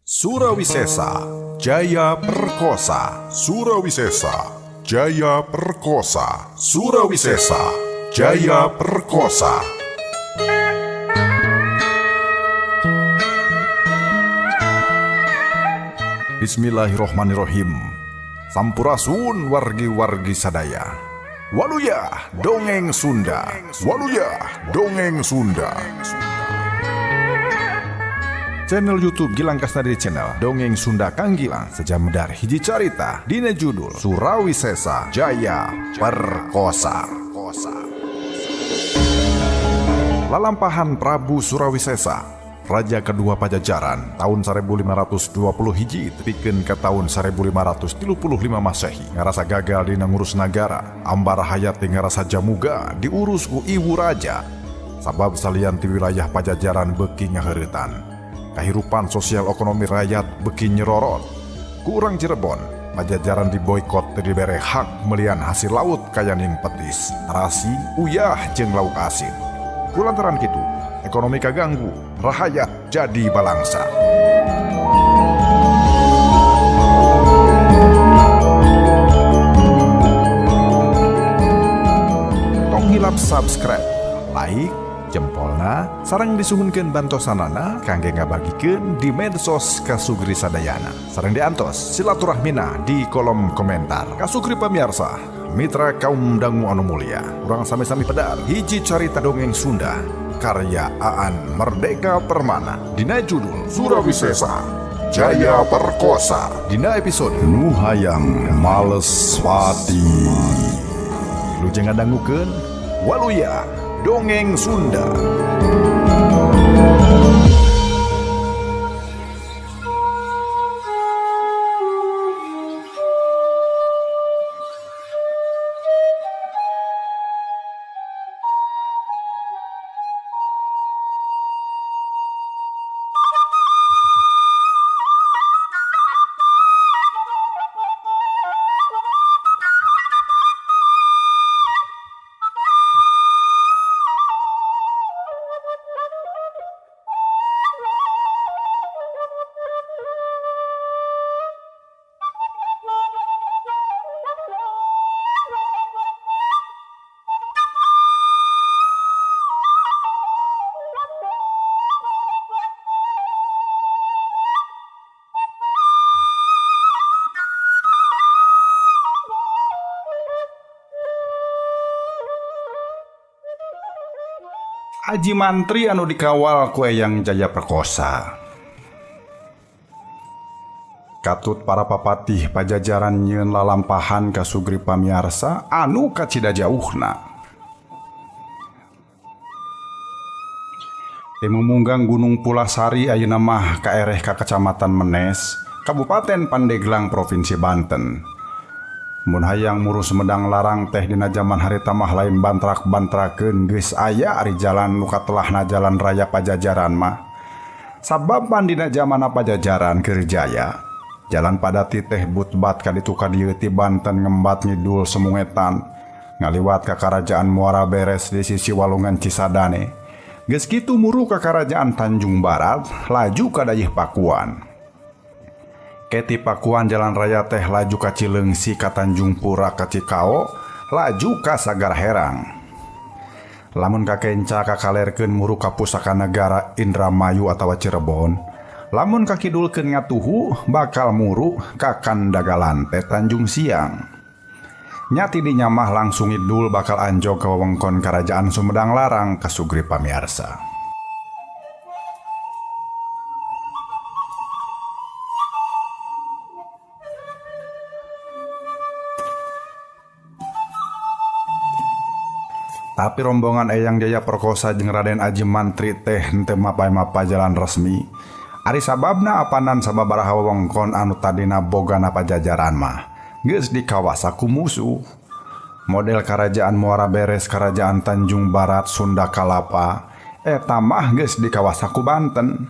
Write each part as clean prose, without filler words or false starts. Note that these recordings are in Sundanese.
Surawisesa Jaya Perkosa. Surawisesa Jaya Perkosa. Surawisesa Jaya Perkosa. Bismillahirrohmanirrohim. Sampurasun wargi-wargi sadaya. Waluya dongeng Sunda. Waluya dongeng Sunda. Channel YouTube Gilang Kasnadi Channel Dongeng Sunda Kang Gilang sejamedar hiji carita dina judul Surawisesa Jaya Perkosa. Lalampahan Prabu Surawisesa, Raja kedua Pajajaran tahun 1520 hiji tepikeun ke tahun 1535 Masehi, ngarasa gagal dina ngurus nagara. Ambar hayat ngarasa jamuga diurus ku ibu raja. Sabab salian ti wilayah Pajajaran beuki ngaheuretan. Kehidupan sosial ekonomi rakyat beki nyerorot. Kurang Cirebon, Pajajaran diboykot dibere hak melian hasil laut kayanin petis, terasi, uyah jeung lauk asin. Kulantaran kitu, ekonomi kaganggu, rakyat jadi balangsa. Tong hilap subscribe, like, jempolna sareng disuhunkeun bantosanana kangge ngabagikeun di medsos kasugri sadayana. Sareng diantos silaturahmina di kolom komentar. Kasugri pamirsa, mitra kaum dangu anu mulia, urang sami-sami pedar hiji carita dongeng Sunda karya Aan Merdeka Permana dina judul Surawisesa Jaya Perkosa dina episode Nu Hayang Males Wati. Lu jangan dangukeun Waluya Dongeng Sunda. Aji mantri anu dikawal ku Eyang Jaya Perkosa. Katut para papatih Pajajaran nyeun lalampahan ka sugri pamiarsa anu kacida jauhna. Timumunggang Gunung Pulasari ayeuna mah kaereh ka Kecamatan Menes, Kabupaten Pandeglang, Provinsi Banten. Mun hayang murus medang larang teh dina zaman harita mah lain bantrak-bantrakeun geus aya ari jalan nu katelahna jalan raya Pajajaran mah. Sabab pan dina zaman Pajajaran keur jaya, jalan padati teh butbat ka ditu ka dieu ti Banten ngembat ngidul semungetan ngaliwat ka Karajaan Muara Beres di sisi Walungan Cisadane. Geus kitu muru ka Karajaan Tanjung Barat laju ka dayeuh Pakuan. Keti Pakuan jalan raya teh laju ka Cileungsi ka Tanjung Pura ka Cikao laju ka Sagara Herang. Lamun ka Kenca ka kalerkeun muru ka pusaka negara Indramayu atawa Cirebon. Lamun ka kidulkeun ngatuhu bakal muru ka Kandagalan teh Tanjung Siang. Nyati dinya mah langsung idul bakal anjog ka wewengkon Karajaan Sumedang Larang kasugri pamiarsa. Tapi rombongan Eyang Jaya Perkosa jeung Raden Aji Mantri teh henteu mapa-mapa jalan resmi. Ari sababna apanan sababaraha wewengkon anu tadina bogana Pajajaran mah geus dikawasa ku musuh. Model Karajaan Muara Beres, Karajaan Tanjung Barat, Sunda Kalapa eta mah geus dikawasa ku Banten.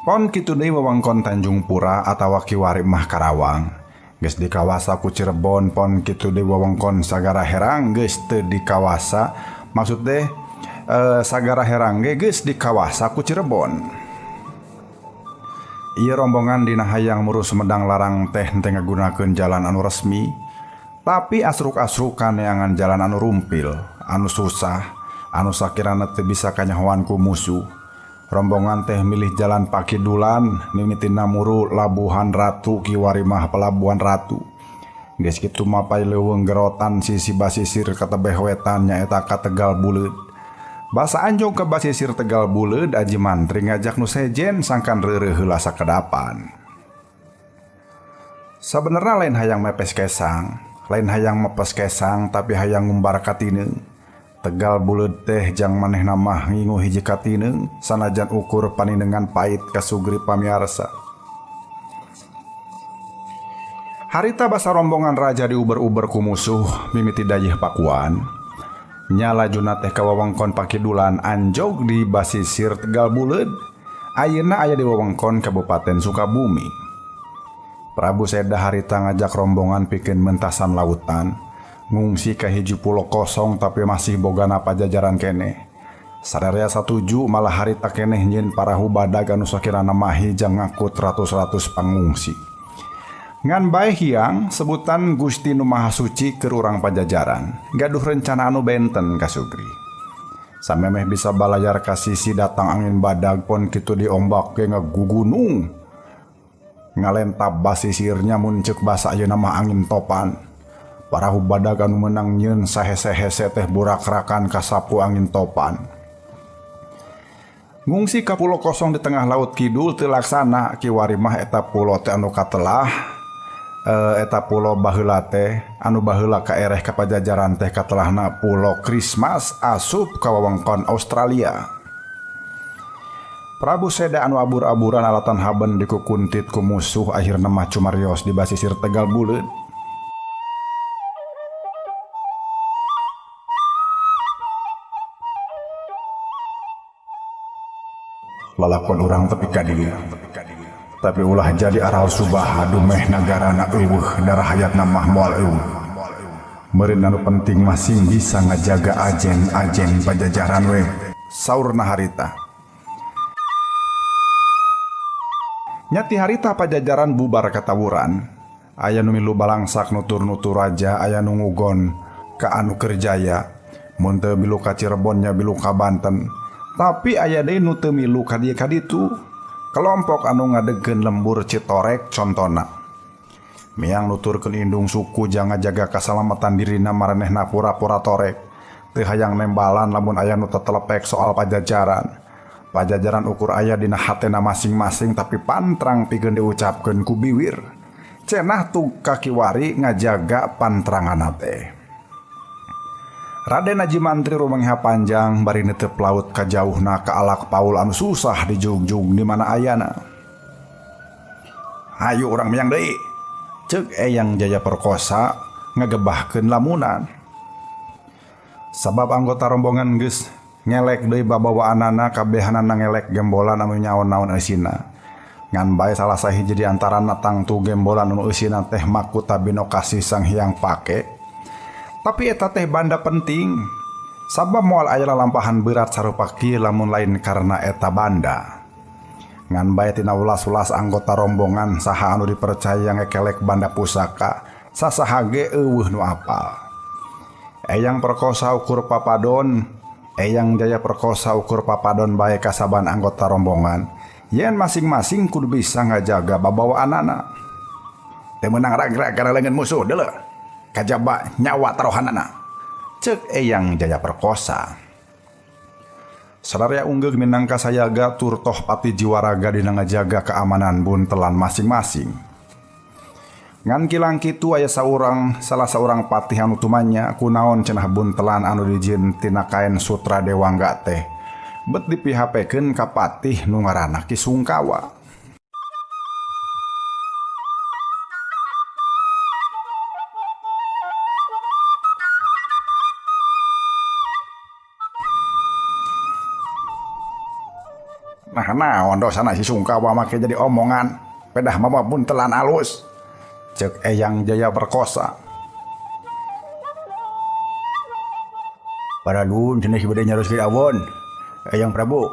Pon kitu deui wewengkon Tanjung Pura atawa Kiwari mah Karawang geus dikawasa ku Cirebon. Pon kitu deui wewengkon Sagara Herang geus teu dikawasa, maksud teh Sagara Herang geus dikawasa ku Cirebon. Ieu rombongan dina hayang muru Sumedang larang teh henteu ngagunakeun jalan anu resmi, tapi asruk-asrukan neangan jalan anu rumpil, anu susah, anu sakirana teu bisa kanyahoan ku musuh. Rombongan teh milih jalan Pakidulan, mimitina muru Labuhan Ratu kiwari mah Pelabuhan Ratu. Geus kitu mapai leuweung gerotan sisi basisir ka tebeh wetan nyaeta ka Tegal Buleud. Basa anjong ke basisir Tegal Buleud Aji Mantri ngajak nu sejen sangkan reureuh heula sakedapan. Sabenerna lain hayang mepes kesang, lain hayang mepes kesang tapi hayang ngumbar katineung. Tegal Buleud teh jang manehna mah ngingu hiji katineung sanajan ukur paninengan pait ka sugri pamiarsa. Harita basa rombongan raja diuber-uber ku musuh mimiti dayeuh pakuan. Nya lajuna teh ka wewengkon Pakidulan anjog di basisir Tegal Buleud. Ayeuna aya di wewengkon Kabupaten Sukabumi. Prabu Seda harita ngajak rombongan pikeun mentasan lautan, ngungsi ka hiji pulo kosong tapi masih bogana pajajaran keneh. Sadarea satuju malah harita keneh nyeun parahu badag anu sakirana mahi jang ngakut ratus-ratus pangungsi. Ngan bae hiang sebutan Gusti Nu Maha Suci keur urang pajajaran, gaduh rencana anu benten ka sugri. Samemeh bisa balayar ka sisi datang angin badag pon kitu diombak ge ngagugunung. Ngalentab basisirnya mun ceuk basa ayeuna mah angin topan. Parahu badag anu meunang nyeun sahese-hese teh burak-rakan ka sapu angin topan. Ngungsi ka pulo kosong di tengah laut kidul teu laksana kiwari mah eta pulo teh anu katelah. Eta pulo baheula teh anu baheula kaereh ka pajajaran teh katelahna Pulo Christmas asup ka wewengkon Australia. Prabu Seda anu abur-aburan alatan haben dikukuntit ku musuh akhirna mah cumarios di basisir Tegal Buleud. Lalakon urang tepi ka dieu. Tapi ulah jadi aral subah dumeh nagarana eueuh darah hayatna mah moal eueuh. Meureun anu penting masing bisa ngajaga ajen-ajen pajajaran we, saurna harita. Nyati harita pajajaran bubar katawuran. Aya nu milu balangsak nutur-nutur raja, aya nu ngugon ka anu kerjaya. Mun teu milu ka Cirebon nya milu ka Banten. Tapi aya deui nu teu milu ka dieu ka ditu. Kelompok anu ngadegkeun lembur Citorek contona. Miang nuturkeun indung suku jang ngajaga kasalamatan dirina maranehna pura-pura torek. Teu hayang nembalan lamun aya nu tetelepek soal pajajaran. Pajajaran ukur aya dina hatena masing-masing tapi pantrang pikeun diucapkeun ku biwir. Cenah tu kakiwari ngajaga pantranganna teh. Raden Aji Mantri rumangha panjang bari netep laut ka jauhna ka alak paul anu susah dijugjug di mana ayana. Hayu urang miang deui, ceuk Eyang Jaya Perkosa ngagebahkeun lamunan. Sabab anggota rombongan geus ngelek deui babawaanana kabehanana ngelek gembolan anu nyaon-naon eusina. Ngan bae salah sahiji di antarana tangtu gembolan anu eusina teh Makutha Binokasi Sang Hyang Pake. Tapi eta teh banda penting. Sabab moal aya lalampahan berat sarupa kieu lamun lain karena eta banda. Ngan bae tina ulas-ulas anggota rombongan saha anu dipercaya ngekelek banda pusaka, sasaha ge eueuh nu apal. Eyang Perkosa ukur papadon, Eyang Jaya Perkosa ukur papadon bae ka saban anggota rombongan. Yen masing-masing kudu bisa ngajaga babawaanana. Teu meunang ragrag kana leungeun musuh deuleu. Kajaba nyawa tarohanana, ceuk Eyang Jaya Perkosa. Sadaya unggul minangka sayaga tur toh pati jiwaraga dina ngajaga keamanan buntelan masing-masing. Ngan kilang kitu aya salah saurang patih anu tumanya kunaon cenah buntelan anu dijieun tina kain sutra dewangga teh bet dipihapekeun ka patih nu ngaranna Ki Sungkawa. Nah naon dosana si Sungkawa make jadi omongan pedah mama buntelan alus, ceuk Eyang Jaya Perkosa. Paradun cenah si bade nyaroskeun awon Eyang Prabu,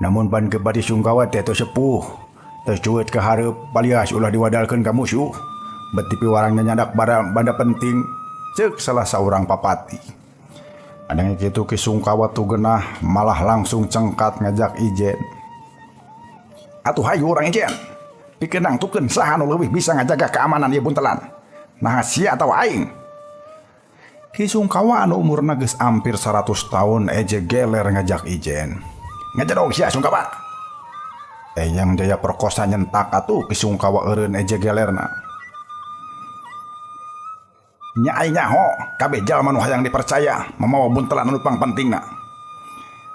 namun pan ke Pati Sungkawa teh sepuh Teu cueut ke hareup balias ulah diwadalkeun ka musuh. Beti piwarangnya nyadak banda penting, ceuk salah saurang papati. Adanya kitu Ki Sungkawa tu genah malah langsung cengkat ngajak ijen. Atuh hayu urang ijen. Pikeun nangtukeun saha nu leuwih bisa ngajaga keamanan ieu buntelan. Nah sia atawa aing. Ki Sungkawa anu umurna geus ampir 100 tahun eje geler ngajak ijen. Ngajadog sia Sungkawa. Eyang Jaya Perkosa nyentak atuh Ki Sungkawa eureun eje gelerna. Nya aing nyaho kabeh jalma nu hayang dipercaya mamawa buntelan anu pangpentingna.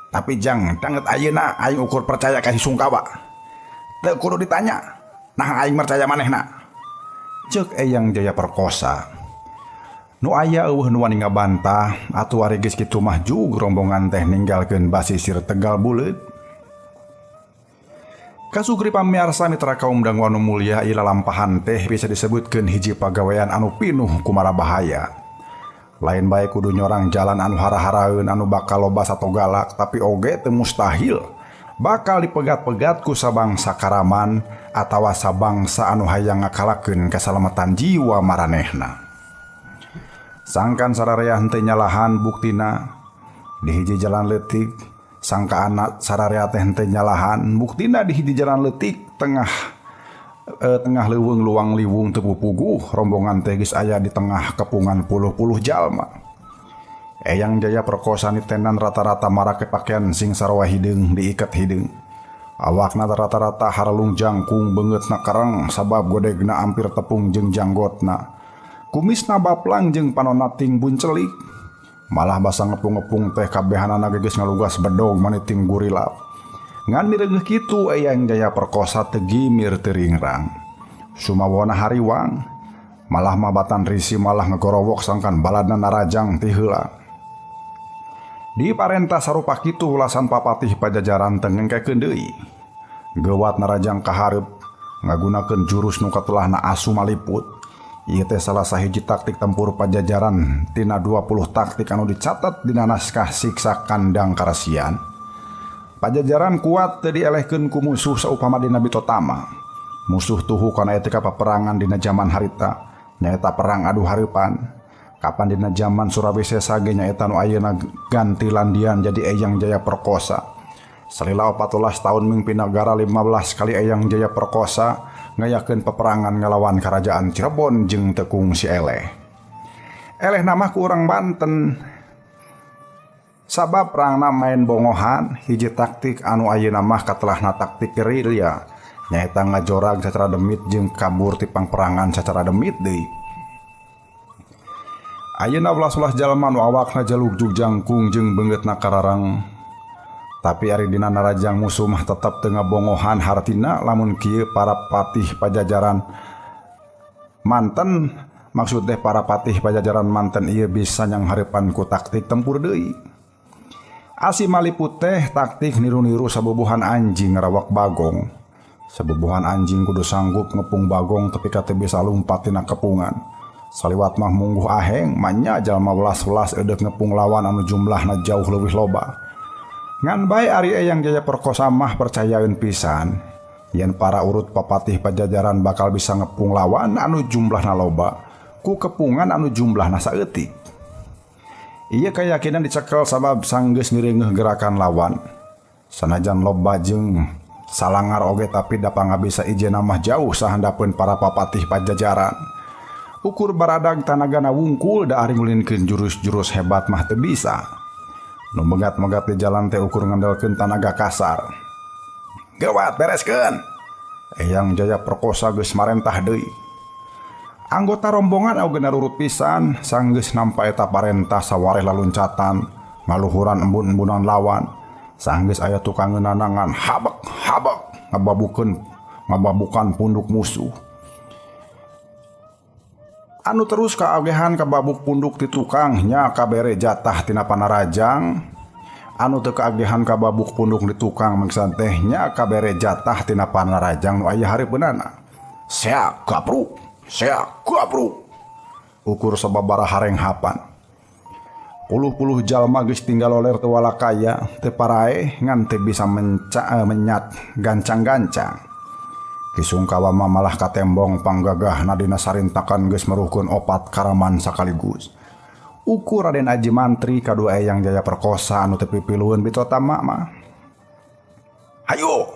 Tapi jang danget ayeuna aing ukur percaya ka Si Sungkawa. Teu kudu ditanya, nah aing percaya manehna. Ceuk Eyang Jaya Perkosa. Nu aya eueuh nu wani ngabantah atuh ari geus kitu mah jug rombongan teh ninggalkeun basisir Tegal Buleud. Kasugri pamiarsa mitra kaum dangu anu mulia ieu lalampahan teh bisa disebutkeun hiji pagawean anu pinuh ku marabahaya. Lain bae kudu nyorang jalan anu hara-haraeun anu bakal loba satogalak tapi oge teu mustahil bakal dipegat-pegat ku sabangsa karaman atawa sabangsa anu hayang ngakalakeun kasalamatan jiwa maranehna. Sangkan sararea henteu nyalahan buktina di hiji jalan leutik. Sangka anak sararea teh henteu nyalahan buktina di hiji jalan leutik tengah leuweung luang liwung teu pupuguh rombongan teh geus aya di tengah kepungan puluh-puluh jalma. Eyang Jaya Perkosa nitenan rata-rata marake pakaian sing sarua hideung diiket hideung. Awakna rata-rata haralung jangkung beungeutna kereng sabab godegna ampir tepung jeung janggotna. Kumisna baplang jeung panonna ting buncelik. Malah basa ngepung-ngepung teh kabehanana geus ngalugas bedog maniting gurilap. Ngan mireugeuh kitu Eyang Jaya Perkosa teu gimir teu ringrang. Sumawona hariwang malah mabatan risi malah ngegorowok sangkan baladna narajang ti heula. Di parentah sarupa kitu ulasan papatih Pajajaran teu ngengkekeun deui. Geuwat narajang ka hareup ngagunakeun jurus nu katulahna asu maliput. Ieu teh salah sahiji taktik tempur Pajajaran tina 20 taktik anu dicatat dina naskah Siksa Kandang Karesian. Pajajaran kuat teu dielehkeun ku musuh saupama dina Bitotama. Musuh tuhu kana etika paperangan dina zaman harita nyaeta perang adu hareupan. Kapan dina zaman Surawisesa ge nyaeta nu ayeuna ganti landian jadi Eyang Jaya Perkosa. Salila 14 tahun mimpin nagara 15 kali Eyang Jaya Perkosa ngayakeun peperangan ngalawan kerajaan Cirebon jeung Tekung Si Eleh. Eleh nama ku urang Banten. Sabab perangna main bongohan hiji taktik anu ayeuna mah katelahna taktik gerilya nyaeta ngajorag sacara demit jeung kabur ti pangperangan sacara demit deui. Ayeuna ulas-ulas jalma nu awakna jalugjug jangkung jeung beungeutna kararang. Tapi ari dina narajang musuh mah tetep teu ngabongohan hartina lamun kieu para patih Pajajaran manten maksud teh para patih Pajajaran manten ieu bisa nyanghareupan ku taktik tempur deui. Asi maliput teh taktik niru-niru sabubuhan anjing ngarawak bagong. Sabubuhan anjing kudu sanggup ngepung bagong tapi teu bisa lumpat tina kepungan. Saliwat mah mungguh aheng manya jalma welas-welas eudeuh ngepung lawan anu jumlahna jauh leuwih loba. Ngan bae ari Eyang Jaya Perkosa mah percayaeun pisan yen para urut papatih Pajajaran bakal bisa ngepung lawan anu jumlahna loba ku kepungan anu jumlahna saeutik. Ieu kayakinan dicekel sabab sanggeus mireungeuh gerakan lawan. Sanajan loba jeung salangar oge tapi da pangabisa ijeuna mah jauh sahandapeun para papatih Pajajaran. Ukur baradag tanagana wungkul da ari ngulinkeun jurus-jurus hebat mah teu bisa. Nu megat-megat di jalan teh ukur ngandalkeun tanaga kasar. Geuwat bereskeun. Eyang Jaya Perkosa geus marentah deui. Anggota rombongan oge narurut pisan sanggeus nampa eta parentah sawareh laluncatan ngaluhuran embun-embunan lawan. Sanggeus aya tukang ngeunanangan habek ngababukan punduk musuh. Anu terus kaogehan kababuk punduk ti tukang nya kabere jatah tina panarajang. Anu teu kaagehan kababuk punduk di tukang mangsan teh nya kabere jatah tina panarajang nu aya hareupeunana. Seak gapruk, ukur sababaraha hareng-hapan. Puluh-puluh jalma geus tinggal loler teu walakaya teu parae ngan teu bisa menyat gancang-gancang. Kisungkawa malah katembong panggagah nadina sarintakan geus meruhkeun opat karaman sakaligus. Ukur Raden Aji Mantri kadua Eyang Jaya Perkosa anu teu pipilueun bitotama mah. "Hayo,"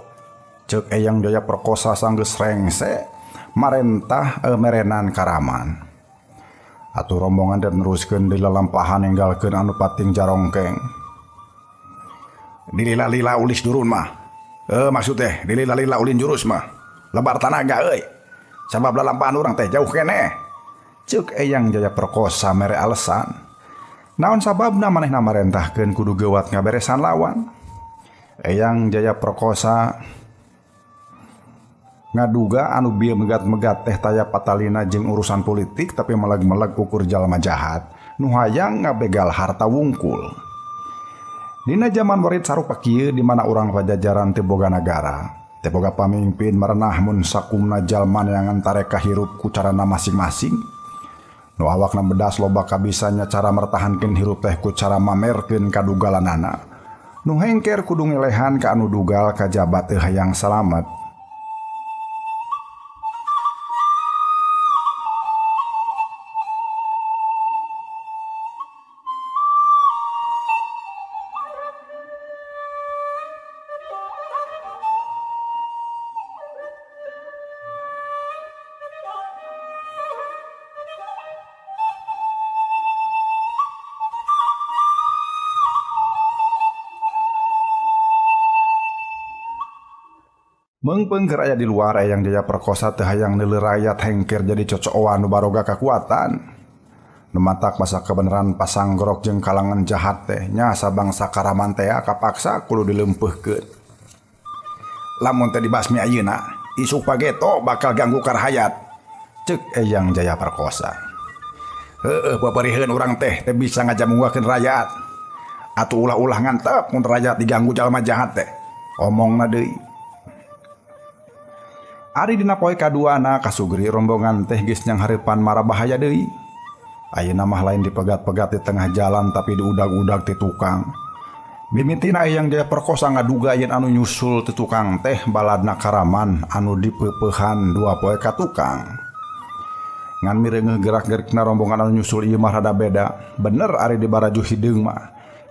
ceuk Eyang Jaya Perkosa sanggeus rengse marentah merenan karaman. Atuh rombongan dan neruskeun di lalampahan ninggalkeun anu pating jarongkeng. "Dilila-lila ulis durun mah. Maksud teh dilila-lila ulin jurus mah. Lebar tanaga euy. Sabab lalampahan urang teh jauh keneh," ceuk Eyang Jaya Perkosa mere alesan. "Naon sababna manehna marentahkeun kudu geuwat ngaberesan lawan?" Eyang Jaya Perkosa ngaduga anu bieu megat-megat teh taya patalina jeung urusan politik tapi meleg-meleg ukur jalma jahat nu hayang ngabegal harta wungkul. Dina zaman warit sarupa kieu di mana urang pajajaran teu boga nagara, teu boga pamimpin marenah mun sakumna jalma neangan tareka hirup ku carana masing-masing. Nu awakna bedas loba kabisanya cara mertahankeun hirup teh ku cara mamerkeun kadugalanana. Nu hengker kudu ngelehan ka anu dugal kajabat teu hayang salamet. Meungpeung keur aya di luar Eyang Jaya Perkosa teu hayang neuleuh rakyat hengker jadi cocokan nu baroga kakuatan. Nu matak masa kebenaran pasangrok jeung kalangan jahat teh nya sabangsa karaman teh kapaksa kudu dileumpeuhkeun. Lamun teh dibasmi ayeuna, isuk pageto bakal ganggu karahayat, ceuk Eyang Jaya Perkosa. "Heueuh papariheun urang teh teu bisa ngajamugakeun rakyat. Atuh ulah-ulah ngantep mun rakyat diganggu jalma jahat teh. Omongna deui." Ari dina poe kaduana kasugeri rombongan teh geus nyang hareupan mara bahaya deui. Ayeuna mah lain dipegat-pegat di tengah jalan tapi diudag-udag ti tukang. Mimitina Eyang Jaya Perkosa ngaduga yen anu nyusul ti tukang teh baladna karaman anu dipeupeuhan dua poe ka tukang. Ngan mireungeuh gerak-gerikna rombongan anu nyusul ieu mah rada beda. Bener ari di baraju hideung mah.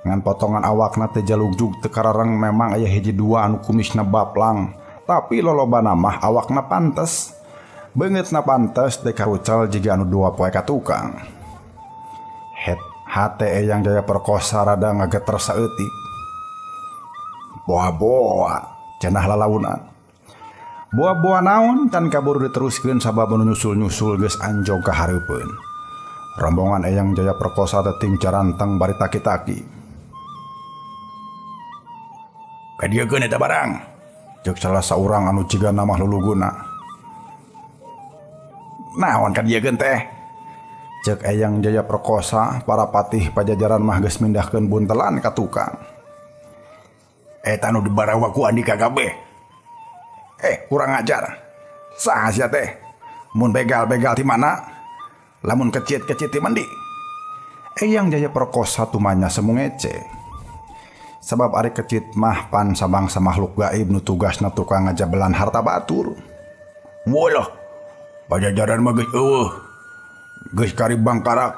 Ngan potongan awakna teh jalugjug teu karareng memang aya hiji dua anu kumisna baplang. Tapi lolobana mah awakna pantes. Beungeutna pantes teh karucal jiga anu dua poe ka tukang. Hate Eyang Jaya Perkosa rada ngageter saeutik. "Boa-boa," cenah lalaunan. "Boa-boa naon?" can kaburu diteruskeun sabab anu nyusul-nyusul geus anjog ka hareupeun. Rombongan Eyang Jaya Perkosa teh ting caranteng bari taki-taki. "Kadiekeun eta barang," ceuk salah saurang anu cigana mah luluguna. "Naon kadiekeun teh?" ceuk Eyang Jaya Perkosa. Para patih pajajaran mah geus mindahkeun buntelan ka tukang. "Eta nu dibarawa ku Andika kabeh. Kurang ajar. Saha sia teh? Mun begal-begal ti mana? Lamun kecit-kecit ti mandi?" Eyang Jaya Perkosa tumanya semu ngece. Sabab ari kecit mah pan sabangsa makhluk gaib nu tugasna tukang ngajabelan harta batur. "Walah, pajajaran mah geus eueuh. Geus karibang karak.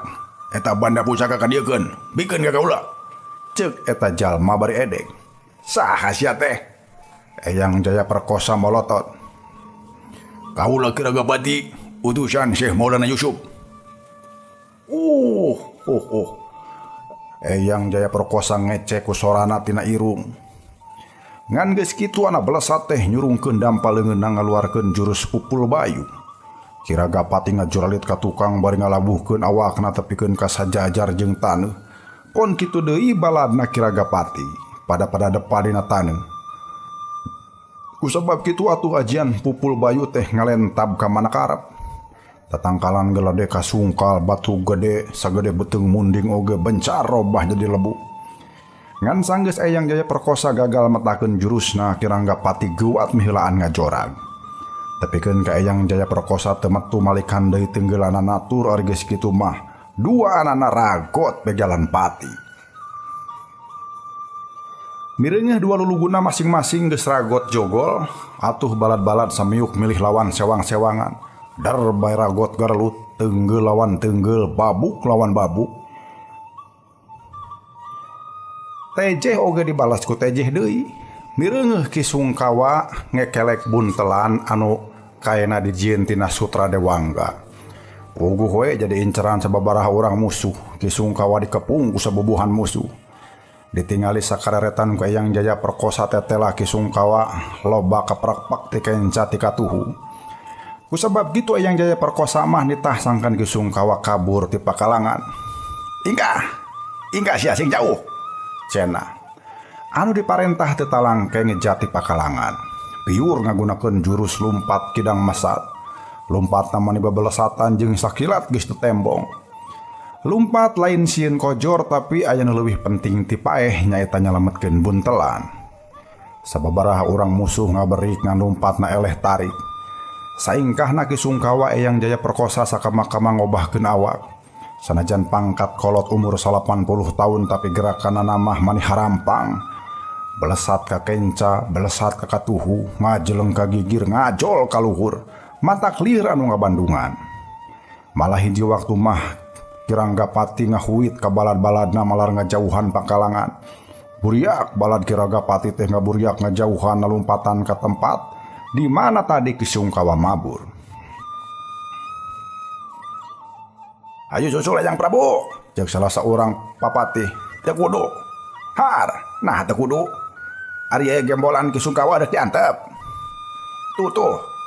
Eta banda pusaka kadiekeun. Bikeun ka kaula," ceuk eta jalma bari edek. "Saha sia teh?" Eyang Jaya Perkosa molotot. "Kaula Kiragapati, utusan Syekh Maulana Yusuf." Eyang Jaya Perkosa ngece ku sorana tina irung. Ngan geus kitu ana belesat teh nyurungkeun dampal leungeunna ngaluarkeun jurus pupul bayu. Kiragapati ngajuralit ka tukang bari ngalabuhkeun awakna tepikeun ka sajajar jeung taneuh. Pon kitu deui baladna Kiragapati pada depa dina taneuh. Kusabab kitu atuh ajian pupul bayu teh ngalentab ka mana karep. Tatangkalan gelade kasungkal batu gede sagede beteung munding oge bencar robah jadi lebu. Ngan sanggeus Eyang Jaya Perkosa gagal metakeun jurusna Kiragapati geuwat miheulaan ngajorag. Tepikeun ka Eyang Jaya Perkosa teu metu malikan deui tenggelanana tur ari geus kitu mah dua anana ragot begalan pati. Mirengeh dua luluguna masing-masing geus ragot jogol, atuh balad-balad samiuk milih lawan sewang-sewangan. Dar bae ragot garelut, teunggel lawan teunggel, babuk lawan babuk. Tejeh oge dibalas ku tejeh deui. Mirengeh Ki Sungkawa ngekelek buntelan anu kaena dijieun tina Sutra Dewangga. Puguh we jadi inceran sababaraha urang musuh. Ki Sungkawa dikepung ku sabubuhan musuh. Ditingali sakareretan ku Eyang Jaya perkosa tetela Ki Sungkawa loba kaprakpak ti kenca ti katuhu. Kusabab gitu Eyang Jaya perkosa mah nitah sangkan Ki Sungkawa kabur ti pakalangan. Ingkah sia sing jauh cenah. Anu diparentah teu talangke ngejati pakalangan. Piur ngagunakeun jurus lumpat kidang masat. Lumpat namanya babelesatan jeung sakilat geus tembong. Lumpat lain sieun kojor tapi aya nu leuwih penting ti paeh nyaeta nyalametkeun buntelan. Sababaraha urang musuh ngaberik ngan lumpatna eleh tarik. Saingkahna Ki Sungkawa Eyang Jaya perkosa sakama-kama ngobahkeun awak. Sanajan pangkat kolot umur 80 tahun tapi gerakanana mah manih harampang. Belesat ka kenca, belesat ka katuhu, ngajeleng ka gigir, ngajol ka luhur. Mata clear anu ngabandungan. Malah hiji waktu mah Kirangapati ngahuit ka balad-baladna malar ngajauhan pakalangan. Buriak balad Kirangapati teh ngaburiak ngajauhan nalumpatan ka tempat di mana tadi Ki Sungkawa mabur. "Ayo susul Eyang Prabu," jeung salah seorang papatih. "Teu kudu." "Har, nah teu kudu. Ari aya gembolan Ki Sungkawa deuk diantep." Tuh.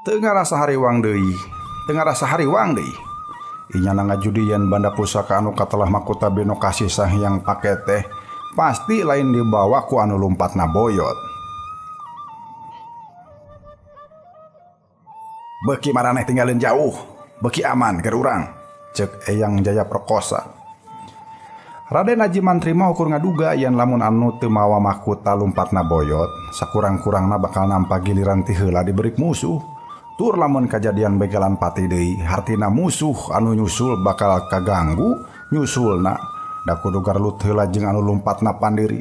Teu ngarasa hariwang deui. Inyana ngajudian banda pusaka anu katelah mahkota Beno Kasih Sanghyang pake teh pasti lain dibawa ku anu lumpatna boyot. "Beuki maraneh tinggalin jauh, beuki aman keur urang," ceuk Eyang Jaya perkosa. Raden Aji Mantri mah ukur ngaduga yen lamun anu teu mawa mahkota lumpatna boyot, sakurang-kurangna bakal nampa giliran ti heula dibeurik musuh. Tur lamun kajadian begalan pati deui, hartina musuh anu nyusul bakal kaganggu nyusulna, da kudu garlut heula jeung anu lumpatna pandiri.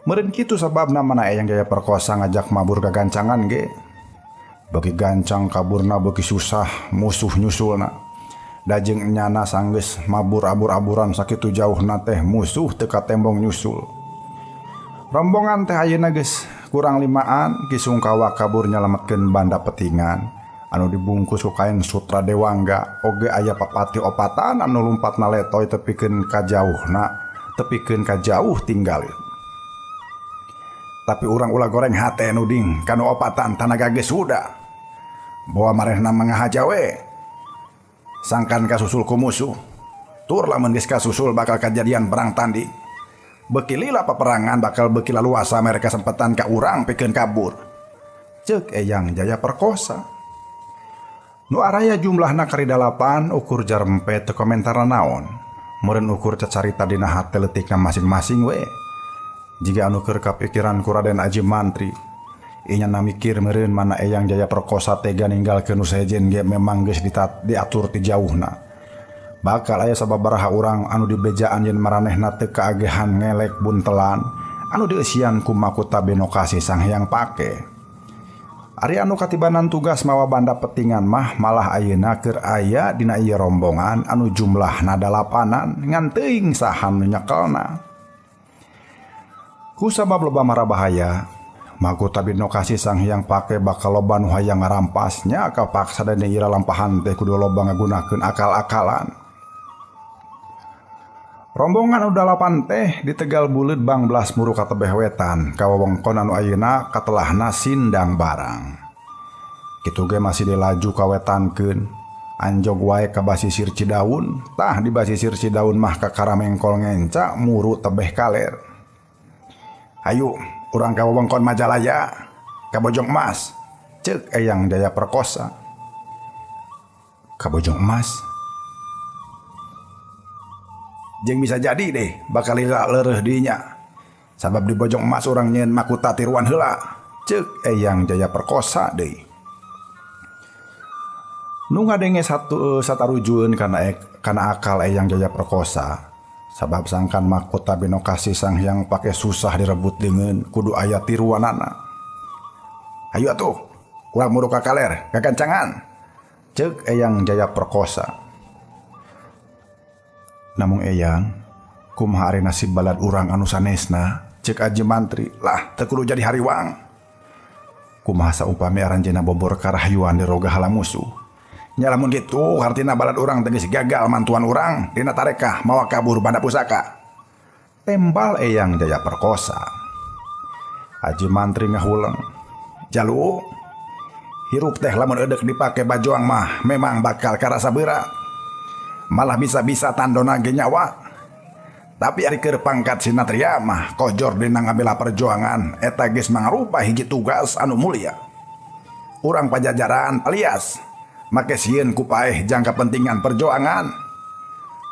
Meureun kitu sababna mana Eyang Jaya perkosa ngajak mabur ka gancangan ge. Bagi gancang kaburna beuki susah musuh nyusulna. Da jeung nyana sanggeus mabur abur-aburan sakitu jauhna teh musuh teu katembong nyusul. Rombongan teh ayeuna geus kurang limaan. Ki Sungkawa kabur nyalametkeun banda petingan anu dibungkus ku kain Sutra Dewangga. Oge aya papati opatan anu lumpatna letoy tepikeun ka jauh tinggal. Tapi urang ulah goreng hate nuding kanu opatan tanaga geus suda. Bawa marehna mangahaja we. Sangkan kasusul ku musuh. Tur lamun geus kasusul bakal kajadian perang tanding. Beuki lila peperangan bakal beuki laluasa mereka sempetan ka urang pikeun kabur, ceuk Eyang Jaya perkosa. Nu araya jumlahna karidalapan ukur jarempe teu komentar naon. Meureun ukur cacarita dina hate leutikna masing-masing we. Jiga anu keur kapikiran ku Raden Aji Mantri, inyana mikir meureun mana Eyang Jaya perkosa tega ninggalkeun nu sejen ge memang geus diatur ti jauhna. Bakal aya sababaraha urang anu dibejaan yen maranehna teu kaagehan ngelek buntelan anu dieusian ku mahkota Beno Kasih Sanghyang pake. Ari anu katibanan tugas mawa banda petingan mah malah ayeuna keur aya dina ieu rombongan anu jumlahna 8 ngan teuing saha nu nyekelna. Ku sabab loba marabahaya, mahkota Beno Kasih Sanghyang pake bakal loba nu hayang ngarampasnya kapaksa dina ira lampahan teh kudu loba ngagunakeun akal-akalan. Rombongan anu 8 teh di Tegal Buleud Bang Blas Muru katebeh wetan ka wewengkon anu ayeuna katelahna Sindang Barang. Kitu ge masih dilaju kawetankeun. Anjog wae ka basisir Cidaun, tah di basisir Cidaun mah ka Karamengkol ngenca muru tebeh kaler. Hayu, urang ka wewengkon Majalaya, ka Bojong Emas, ceuk Eyang Jaya Perkosa. Ka Bojong Emas? Jeung bisa jadi deh bakal leureuh dinya. Sabab di Bojong Emas urang nyeun makuta tiruan heula, ceuk Eyang Jaya Perkosa deui. Nu ngadenge satarujueun kana akal Eyang Jaya Perkosa. Sabab sangkan mahkota Binokasi sang hyang pake susah direbut dengan kudu aya tiruanana. Ayo atuh, urang muru ka kaler, kagancangan, ceuk Eyang Jaya Perkosa. Namung Eyang, kumaha ari nasib balad urang anu sanesna, ceuk Aji Mantri, lah teu kudu jadi hariwang. Kumaha saupami aranjeunna bobor karahyuan di roga hala musuh. Nya lamun kitu hartina balad urang teu geus gagal mantuan urang dina tarekah mawa kabur banda pusaka. Tembal Eyang Jaya Perkosa. Haji Mantri ngahuleng. Jalu, hirup teh lamun eudek dipake bajoang mah memang bakal karasa berat. Malah bisa-bisa tandona ge nyawa. Tapi ari keur pangkat sinatria mah kojor dina ngabela perjuangan eta geus mangrupa hiji tugas anu mulia. Urang Pajajaran alias make sieun ku paeh jang kepentingan perjuangan,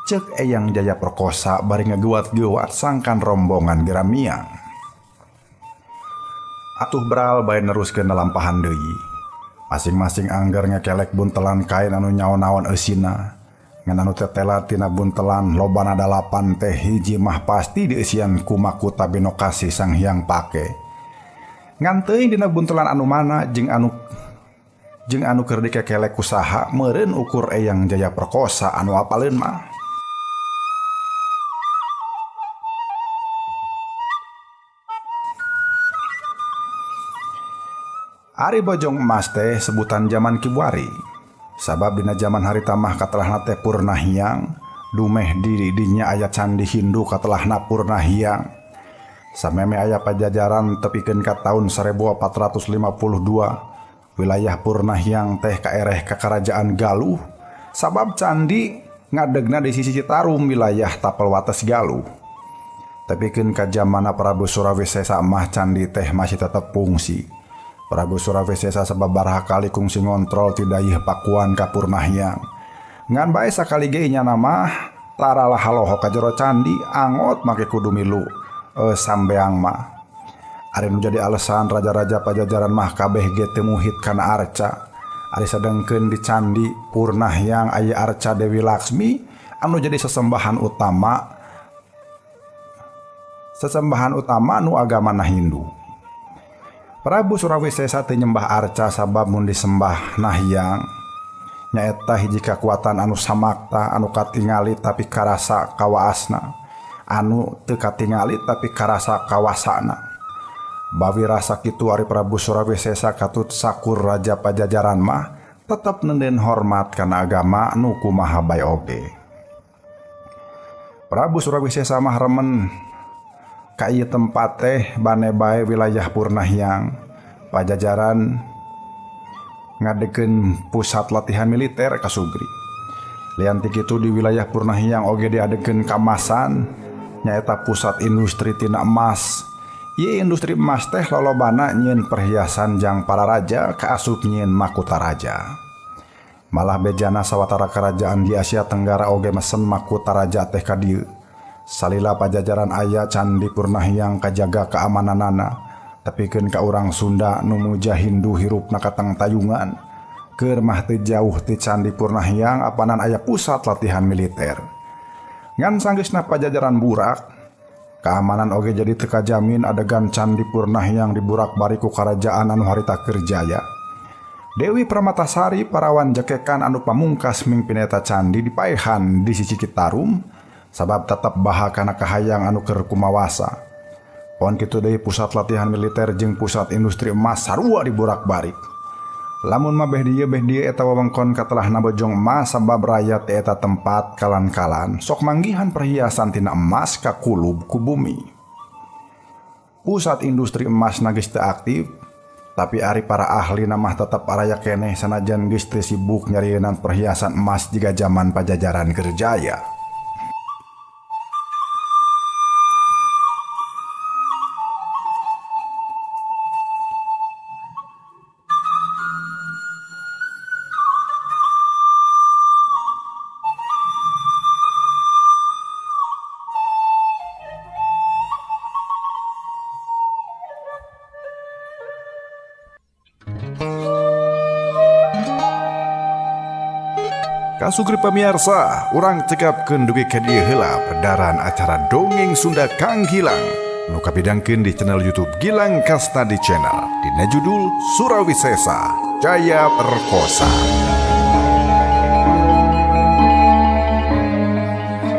ceuk Eyang Jaya Perkosa bari ngageuat-geuat sangkan rombongan Geramiang. Atuh beral bae neruskeun lalampahan deui. Masing-masing angger ngekelek buntelan kain anu nyaon-naon eusina. Ngan anu tetela tina buntelan lobana 8 teh hiji mah pasti dieusian ku mahkota Binokasi sang hyang pake. Ngan teuing dina buntelan anu mana jeung anu keur dikekelek kusaha meureun ukur Eyang Jaya Perkosa anu apaleun mah. Ari Bojong Emas teh sebutan zaman Kibuari. Sabab dina zaman harita mah katelahna teh Purna Hyang, dumeh di dinya aya candi Hindu katelahna Purna Hyang. Sameme aya Pajajaran tepikeun ka taun 1452. Wilayah Purna Hyang teh kaereh ka Karajaan Galuh, sabab candi ngadegna di sisi Citarum wilayah tapel wates Galuh. Tepikeun ka zamana Prabu Surawisesa mah candi teh masih tetep fungsi. Prabu Surawisesa sababaraha kali kungsi ngontrol ti dayeuh Pakuan ka Purna Hyang. Ngan bae sakali ge nyana mah laralah haloho ka jero candi angot make kudu milu sambeang mah. Ari nu jadi alasan raja-raja Pajajaran mah kabeh ge teu muhit kana arca. Ari sadengkeun di candi Purna Hyang aya arca Dewi Laksmi anu jadi sesembahan utama nu agamana Hindu. Prabu Surawisesa teu nyembah arca sabab mun disembah Hyang nyaeta hiji kakuatan anu samakta anu katingali tapi karasa kawaasna, anu teu katingali tapi karasa kawasana. Bawi rasa kitu ari Prabu Surawisesa katut sakur Raja Pajajaran mah tetep nenden hormat kana agama nu kumaha bae oge. Prabu Surawisesa mah remen ka ieu tempat teh bane bae wilayah Purna Hyang. Pajajaran ngadekeun pusat latihan militer ka Sugri. Lian ti kitu di wilayah Purna Hyang oge diadekeun Kamasan nyaeta pusat industri tina emas. Ieu industri emas teh lolobana nyieun perhiasan jang para raja kaasup nyieun mahkota raja. Malah bejana sawatara kerajaan di Asia Tenggara oge mesen mahkota raja teh ka dieu. Salila Pajajaran aya candi Purna Hyang kajaga keamananana, tepikeun ka urang Sunda nu muja Hindu hirupna katang tayungan. Keur mah teu jauh ti candi Purna Hyang apanan aya pusat latihan militer. Ngan sanggeusna Pajajaran burak, keamanan oge jadi teu kajamin adegan candi Purna Hyang diburak-bari ku karajaan anu harita keur jaya. Dewi Pramatasari parawan jakekan anu pamungkas mingpin eta candi dipaehan di sisi Citarum sabab tetep baha kana kahayang anu keur kumawasa. Pon kitu deui pusat latihan militer jeung pusat industri emas sarua diburak-barik. Lamun mah beh dieu eta wewengkon katelahna Bojong Emas sabab rakyat eta tempat kalan-kalan sok manggihan perhiasan tina emas ka kulub ku bumi. Pusat industri emas geus teu aktif, Tapi ari para ahli namah tetap araya keneh sanajan geus teu sibuk nyarieun perhiasan emas jiga zaman Pajajaran Gerjaya. Kasugri pamirsa, urang cekapkeun dugi ka dieu heula peredaran acara Dongeng Sunda Kang Gilang nu kapidangkeun di channel YouTube Gilang Kastadi Channel dina judul Surawisesa Jaya Perkosa.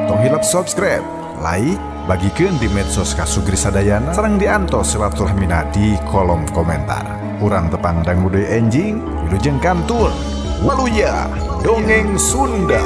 Tong hilap subscribe, like, bagikeun di medsos Kasugri sadayana sareng diantos silaturahmina di kolom komentar. Urang tepang dangu deui enjing, wilujeng kantun. Waluya Dongeng Sunda.